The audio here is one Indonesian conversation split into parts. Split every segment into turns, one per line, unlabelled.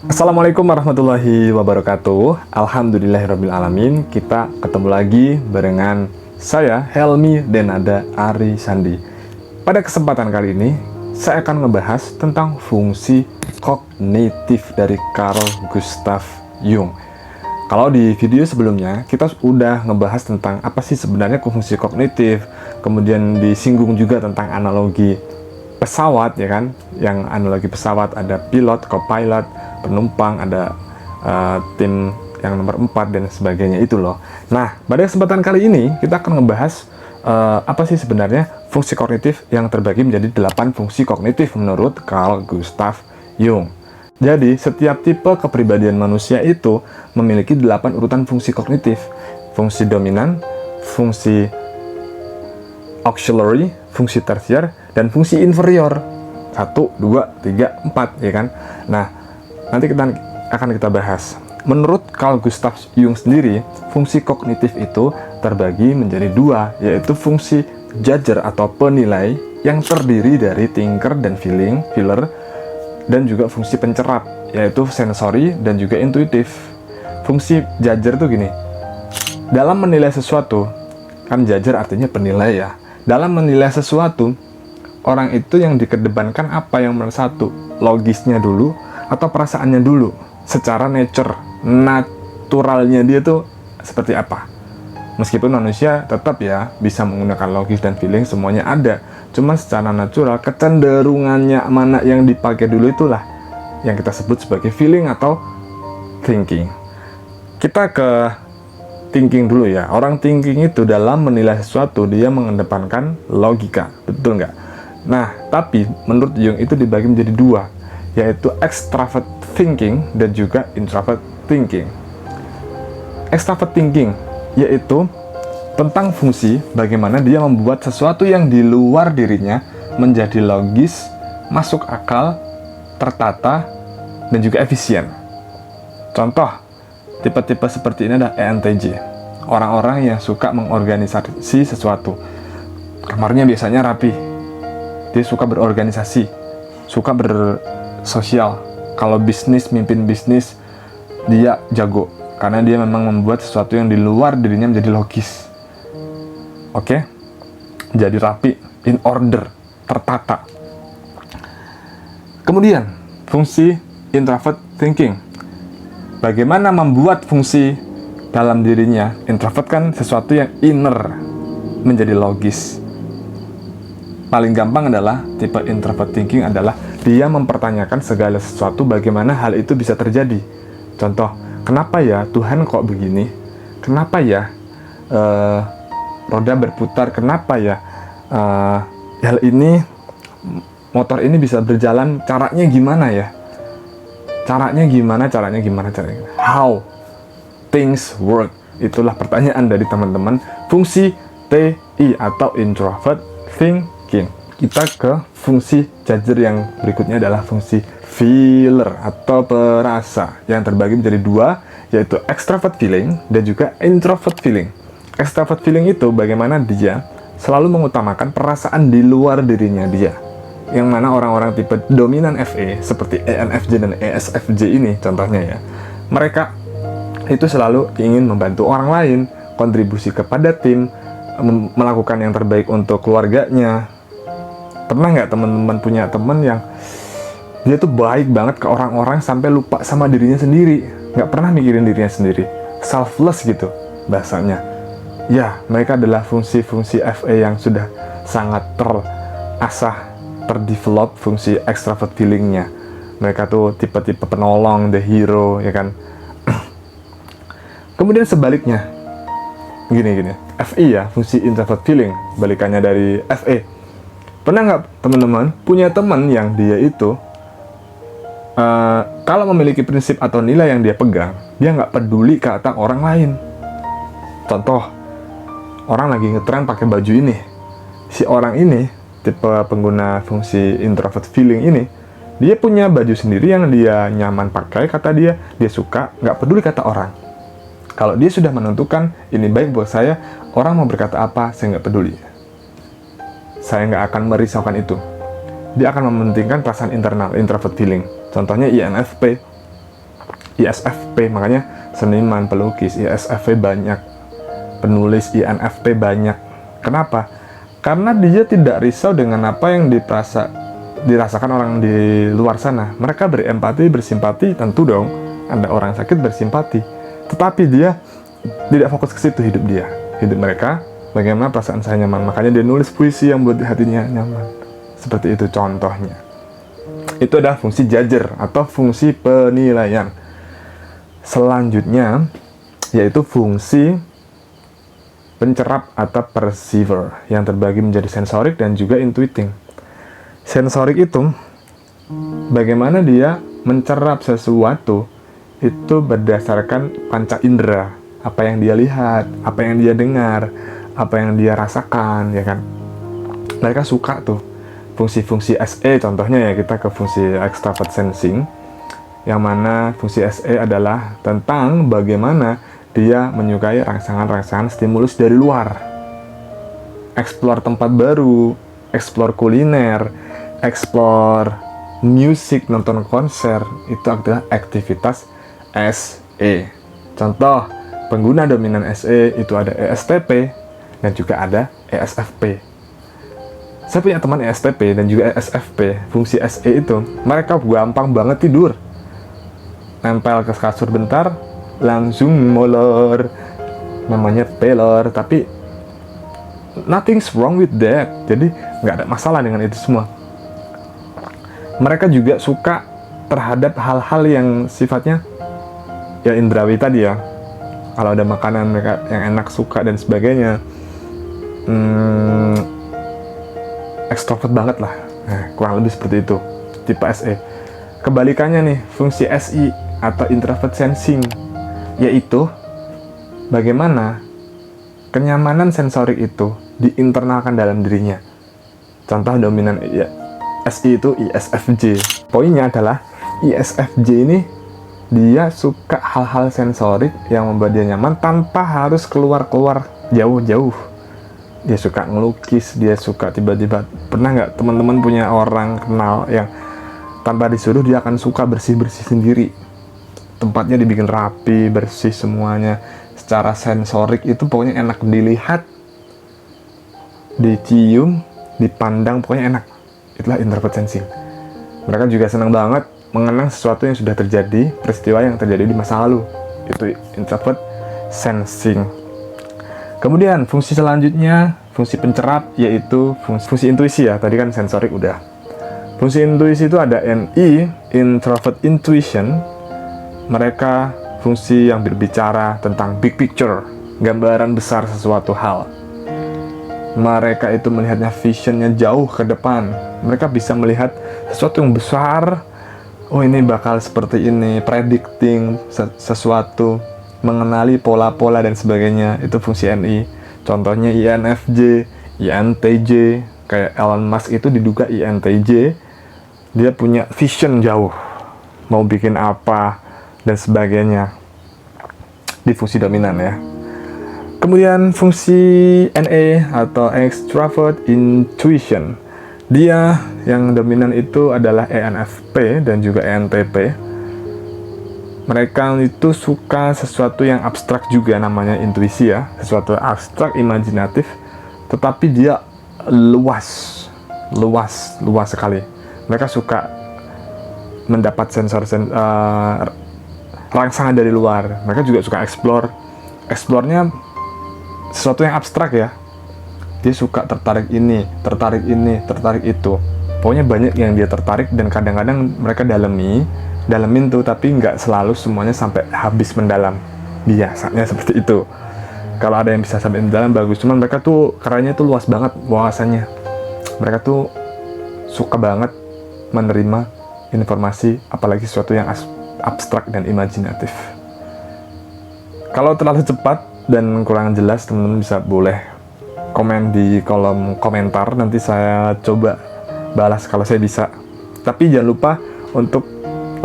Assalamualaikum warahmatullahi wabarakatuh. Alhamdulillahirrabbilalamin. Kita ketemu lagi barengan saya, Helmi Denada Ari Sandi. Pada kesempatan kali ini, saya akan membahas tentang fungsi kognitif dari Carl Gustav Jung. Kalau di video sebelumnya, kita sudah ngebahas tentang apa sih sebenarnya fungsi kognitif, kemudian disinggung juga tentang analogi pesawat, ya kan? Yang analogi pesawat ada pilot, co-pilot, penumpang, ada tim yang nomor 4 dan sebagainya itu loh. Nah, pada kesempatan kali ini kita akan ngebahas apa sih sebenarnya fungsi kognitif yang terbagi menjadi 8 fungsi kognitif menurut Carl Gustav Jung. Jadi, setiap tipe kepribadian manusia itu memiliki 8 urutan fungsi kognitif. Fungsi dominan, fungsi auxiliary, fungsi tersier, dan fungsi inferior. 1, 2, 3, 4, ya kan? Nah, nanti akan kita bahas. Menurut Carl Gustav Jung sendiri, fungsi kognitif itu terbagi menjadi 2, yaitu fungsi judger atau penilai yang terdiri dari thinker dan feeler, dan juga fungsi pencerap, yaitu sensory dan juga intuitif. Fungsi judger tuh gini, dalam menilai sesuatu, kan judger artinya penilai ya. Dalam menilai sesuatu, orang itu yang dikedepankan apa yang nomor satu, logisnya dulu atau perasaannya dulu, secara naturalnya dia tuh seperti apa. Meskipun manusia tetap ya bisa menggunakan logis dan feeling, semuanya ada, cuman secara natural kecenderungannya mana yang dipakai dulu itulah yang kita sebut sebagai feeling atau thinking. Kita ke thinking dulu ya. Orang thinking itu dalam menilai sesuatu dia mengedepankan logika, betul nggak? Nah, tapi menurut Jung itu dibagi menjadi 2, yaitu extravert thinking dan juga introvert thinking. Extravert thinking yaitu tentang fungsi bagaimana dia membuat sesuatu yang di luar dirinya menjadi logis, masuk akal, tertata, dan juga efisien. Contoh, tipe-tipe seperti ini adalah ENTJ, orang-orang yang suka mengorganisasi sesuatu. Kamarnya biasanya rapi, dia suka berorganisasi, suka bersosial. Kalau bisnis, mimpin bisnis, dia jago karena dia memang membuat sesuatu yang di luar dirinya menjadi logis. Oke? Jadi rapi, in order, tertata. Kemudian, fungsi introvert thinking. Bagaimana membuat fungsi dalam dirinya? Introvert kan sesuatu yang inner, menjadi logis. Paling gampang adalah tipe introvert thinking adalah dia mempertanyakan segala sesuatu bagaimana hal itu bisa terjadi. Contoh, kenapa ya Tuhan kok begini? Kenapa ya roda berputar? Kenapa ya hal ini, motor ini bisa berjalan? Caranya gimana ya? Caranya gimana? How things work? Itulah pertanyaan dari teman-teman fungsi TI atau introvert thinking. Kita ke fungsi judger yang berikutnya adalah fungsi feeler atau perasa yang terbagi menjadi 2, yaitu extrovert feeling dan juga introvert feeling. Extrovert feeling itu bagaimana dia selalu mengutamakan perasaan di luar dirinya dia, yang mana orang-orang tipe dominan FE seperti ENFJ dan ESFJ ini contohnya ya, mereka itu selalu ingin membantu orang lain, kontribusi kepada tim, melakukan yang terbaik untuk keluarganya. Pernah nggak teman-teman punya teman yang dia tuh baik banget ke orang-orang sampai lupa sama dirinya sendiri, nggak pernah mikirin dirinya sendiri, selfless gitu bahasanya. Ya, mereka adalah fungsi-fungsi FE yang sudah sangat terasah, terdevelop fungsi extrovert feelingnya. Mereka tuh tipe-tipe penolong, the hero, ya kan. Kemudian sebaliknya, gini, FI ya, fungsi introvert feeling, balikannya dari FE. Pernah nggak teman-teman punya teman yang dia itu kalau memiliki prinsip atau nilai yang dia pegang, dia nggak peduli kata orang lain. Contoh, orang lagi ngetren pakai baju ini, si orang ini tipe pengguna fungsi introvert feeling ini, dia punya baju sendiri yang dia nyaman pakai, kata dia suka, nggak peduli kata orang. Kalau dia sudah menentukan ini baik buat saya, orang mau berkata apa, saya nggak peduli. Saya nggak akan merisaukan itu. Dia akan mementingkan perasaan internal, introvert feeling. Contohnya INFP. ISFP, makanya seniman, pelukis, ISFP banyak, penulis INFP banyak. Kenapa? Karena dia tidak risau dengan apa yang dirasakan orang di luar sana. Mereka berempati, bersimpati, tentu dong. Ada orang sakit bersimpati. Tetapi dia tidak fokus ke situ hidup dia. Hidup mereka, bagaimana perasaan saya nyaman. Makanya dia nulis puisi yang buat hatinya nyaman. Seperti itu contohnya. Itu adalah fungsi judger atau fungsi penilaian. Selanjutnya, yaitu fungsi pencerap atau perceiver yang terbagi menjadi sensorik dan juga intuiting. Sensorik itu bagaimana dia mencerap sesuatu itu berdasarkan panca indera, apa yang dia lihat, apa yang dia dengar, apa yang dia rasakan, ya kan. Mereka suka tuh fungsi-fungsi SE, contohnya ya kita ke fungsi extrovert sensing, yang mana fungsi SE adalah tentang bagaimana dia menyukai rangsangan-rangsangan stimulus dari luar. Explore tempat baru, explore kuliner, explore musik, nonton konser, itu adalah aktivitas SE. Contoh, pengguna dominan SE itu ada ESTP dan juga ada ESFP. Saya punya teman ESTP dan juga ESFP. Fungsi SE itu, mereka gampang banget tidur. Nempel ke kasur bentar, langsung molor, namanya pelor. Tapi nothing's wrong with that, jadi nggak ada masalah dengan itu semua. Mereka juga suka terhadap hal-hal yang sifatnya ya indrawi tadi ya. Kalau ada makanan mereka yang enak, suka dan sebagainya. Extrovert banget lah. Nah, kurang lebih seperti itu tipe SE. Kebalikannya nih, fungsi SI atau introvert sensing, yaitu bagaimana kenyamanan sensorik itu diinternalkan dalam dirinya. Contoh dominan ya, SI itu ISFJ. Poinnya adalah ISFJ ini dia suka hal-hal sensorik yang membuat dia nyaman tanpa harus keluar-keluar jauh-jauh. Dia suka ngelukis, dia suka tiba-tiba, pernah nggak teman-teman punya orang kenal yang tanpa disuruh dia akan suka bersih-bersih sendiri. Tempatnya dibikin rapi, bersih semuanya. Secara sensorik itu pokoknya enak dilihat, dicium, dipandang, pokoknya enak. Itulah introvert sensing. Mereka juga senang banget mengenang sesuatu yang sudah terjadi, peristiwa yang terjadi di masa lalu. Itu introvert sensing. Kemudian fungsi selanjutnya, fungsi pencerap, yaitu fungsi intuisi ya. Tadi kan sensorik udah. Fungsi intuisi itu ada NI, introvert intuition. Mereka fungsi yang berbicara tentang big picture, gambaran besar sesuatu hal. Mereka itu melihatnya visionnya jauh ke depan. Mereka bisa melihat sesuatu yang besar. Oh, ini bakal seperti ini, predicting sesuatu, mengenali pola-pola dan sebagainya. Itu fungsi NI. Contohnya INFJ, INTJ, kayak Elon Musk itu diduga INTJ. Dia punya vision jauh, mau bikin apa dan sebagainya. Di fungsi dominan ya. Kemudian fungsi NA atau extrovert intuition. Dia yang dominan itu adalah ENFP dan juga ENTP. Mereka itu suka sesuatu yang abstrak juga, namanya intuisi ya. Sesuatu abstrak, imajinatif, tetapi dia luas sekali. Mereka suka mendapat rangsangan dari luar. Mereka juga suka explore-nya sesuatu yang abstrak ya. Dia suka tertarik ini, tertarik itu. Pokoknya banyak yang dia tertarik dan kadang-kadang mereka dalamin tuh, tapi nggak selalu semuanya sampai habis mendalam. Biasanya seperti itu. Kalau ada yang bisa sampai mendalam bagus, cuman mereka tuh kerennya tuh luas banget wawasannya. Mereka tuh suka banget menerima informasi, apalagi sesuatu yang abstrak dan imajinatif. Kalau terlalu cepat dan kurang jelas, teman-teman bisa boleh komen di kolom komentar, nanti saya coba balas kalau saya bisa. Tapi jangan lupa untuk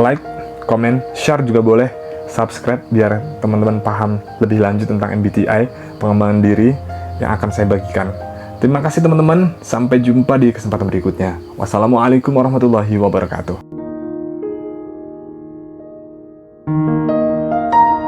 like, komen, share juga boleh, subscribe biar teman-teman paham lebih lanjut tentang MBTI, pengembangan diri yang akan saya bagikan. Terima kasih teman-teman, sampai jumpa di kesempatan berikutnya. Wassalamualaikum warahmatullahi wabarakatuh.